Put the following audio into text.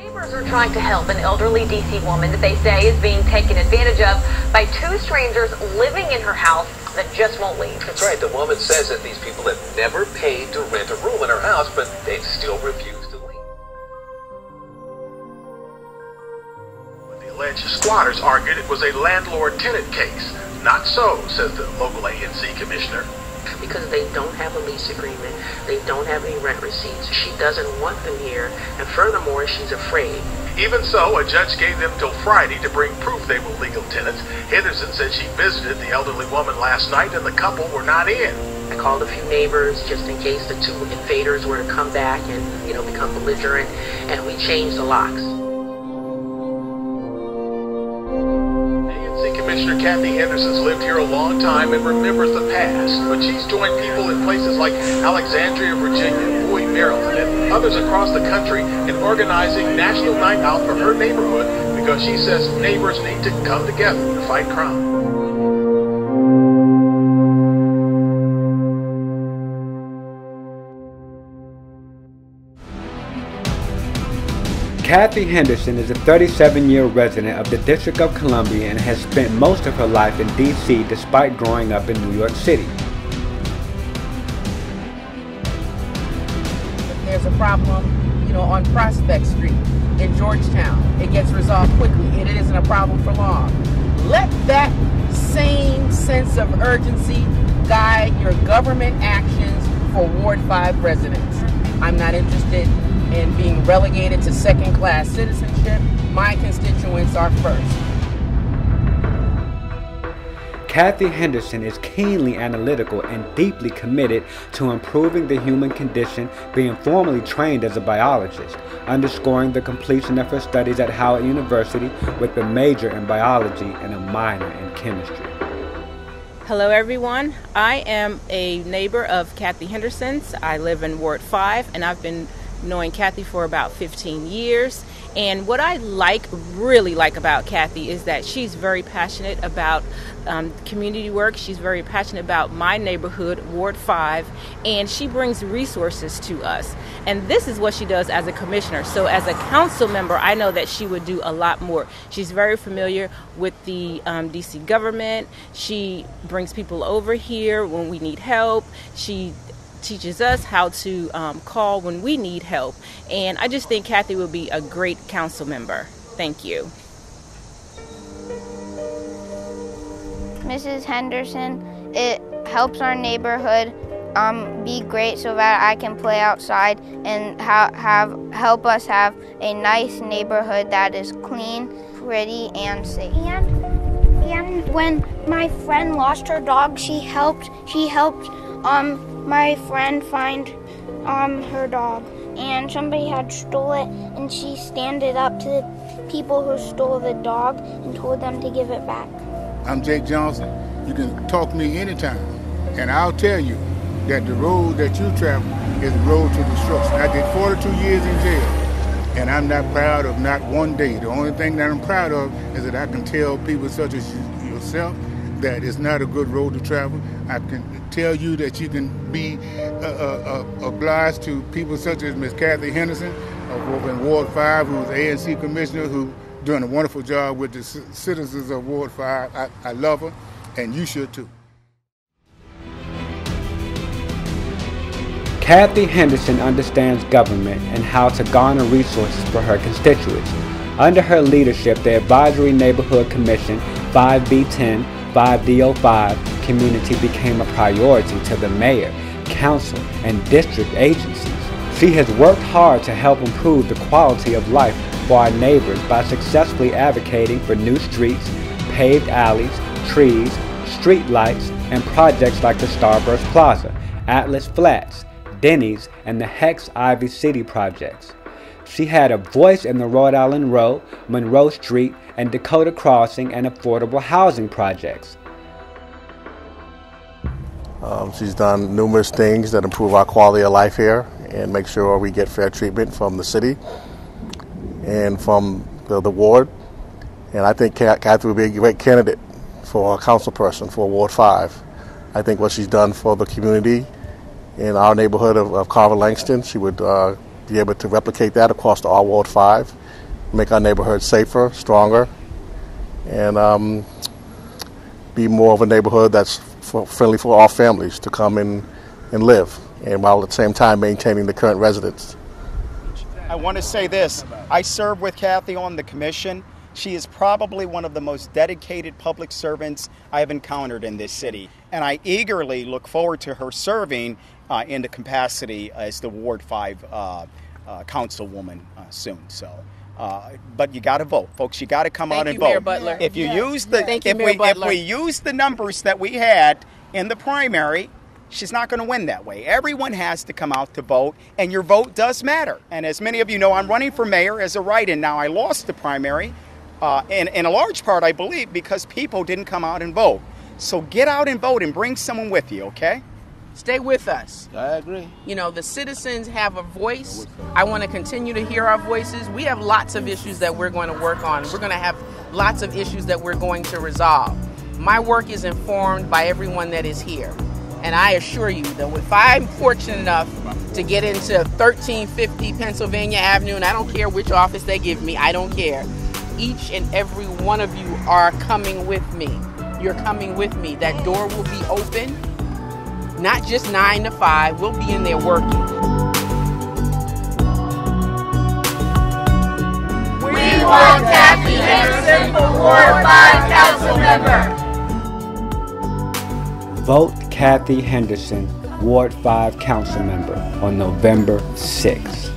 Neighbors are trying to help an elderly D.C. woman that they say is being taken advantage of by two strangers living in her house that just won't leave. That's right. The woman says that these people have never paid to rent a room in her house, but they still refuse to leave. The alleged squatters argued it was a landlord-tenant case. Not so, says the local ANC commissioner. Because they don't have a lease agreement, they don't have any rent receipts. She doesn't want them here, and furthermore, she's afraid. Even so, a judge gave them till Friday to bring proof they were legal tenants. Henderson said she visited the elderly woman last night and the couple were not in. I called a few neighbors just in case the two invaders were to come back and, become belligerent, and we changed the locks. Commissioner Kathy Henderson's lived here a long time and remembers the past, but she's joined people in places like Alexandria, Virginia, Bowie, Maryland, and others across the country in organizing National Night Out for her neighborhood because she says neighbors need to come together to fight crime. Kathy Henderson is a 37-year resident of the District of Columbia and has spent most of her life in D.C. despite growing up in New York City. There's a problem, on Prospect Street in Georgetown. It gets resolved quickly. It isn't a problem for long. Let that same sense of urgency guide your government actions for Ward 5 residents. I'm not interested in being relegated to second-class citizenship. My constituents are first. Kathy Henderson is keenly analytical and deeply committed to improving the human condition, being formally trained as a biologist, underscoring the completion of her studies at Howard University with a major in biology and a minor in chemistry. Hello everyone, I am a neighbor of Kathy Henderson's. I live in Ward 5 and I've been knowing Kathy for about 15 years. And what I really like about Kathy is that she's very passionate about community work. She's very passionate about my neighborhood, Ward 5, and she brings resources to us. And this is what she does as a commissioner. So as a council member, I know that she would do a lot more. She's very familiar with the DC government. She brings people over here when we need help. She teaches us how to call when we need help. And I just think Kathy will be a great council member. Thank you. Mrs. Henderson, it helps our neighborhood be great so that I can play outside and help us have a nice neighborhood that is clean, pretty, and safe. And when my friend lost her dog, she helped my friend find her dog. And somebody had stole it, and she standed up to the people who stole the dog and told them to give it back. I'm Jake Johnson. You can talk to me anytime, and I'll tell you that the road that you travel is the road to destruction. I did 42 years in jail, and I'm not proud of not one day. The only thing that I'm proud of is that I can tell people such as yourself that it's not a good road to travel. I can tell you that you can be obliged to people such as Ms. Kathy Henderson over in Ward 5, who's ANC Commissioner, who's doing a wonderful job with the citizens of Ward 5. I love her, and you should too. Kathy Henderson understands government and how to garner resources for her constituents. Under her leadership, the Advisory Neighborhood Commission 5B10 5D05 community became a priority to the mayor, council, and district agencies. She has worked hard to help improve the quality of life for our neighbors by successfully advocating for new streets, paved alleys, trees, street lights, and projects like the Starburst Plaza, Atlas Flats, Denny's, and the Hex Ivy City projects. She had a voice in the Rhode Island Road, Monroe Street, and Dakota Crossing and affordable housing projects. She's done numerous things that improve our quality of life here and make sure we get fair treatment from the city and from the ward. And I think Kathy would be a great candidate for a council person for Ward 5. I think what she's done for the community in our neighborhood of Carver Langston, she would be able to replicate that across our Ward 5, make our neighborhood safer, stronger, and be more of a neighborhood that's friendly for all families to come in and live, and while at the same time maintaining the current residents. I want to say this. I serve with Kathy on the commission. She is probably one of the most dedicated public servants I have encountered in this city, and I eagerly look forward to her serving in the capacity as the Ward 5 councilwoman soon. So, but you got to vote, folks. You got to come out and vote. Mayor Butler. If you use the if we use the numbers that we had in the primary, she's not going to win that way. Everyone has to come out to vote, and your vote does matter. And as many of you know, I'm running for mayor as a write-in now. I lost the primary, in a large part, I believe, because people didn't come out and vote. So get out and vote and bring someone with you, okay? Stay with us. I agree. You know, the citizens have a voice. I want to continue to hear our voices. We have lots of issues that we're going to work on. We're going to have lots of issues that we're going to resolve. My work is informed by everyone that is here. And I assure you that if I'm fortunate enough to get into 1350 Pennsylvania Avenue, and I don't care which office they give me, I don't care. Each and every one of you are coming with me. You're coming with me. That door will be open, not just 9 to 5. We'll be in there working. We want Kathy Henderson for Ward 5 council member. Vote Kathy Henderson, Ward 5 council member on November 6th.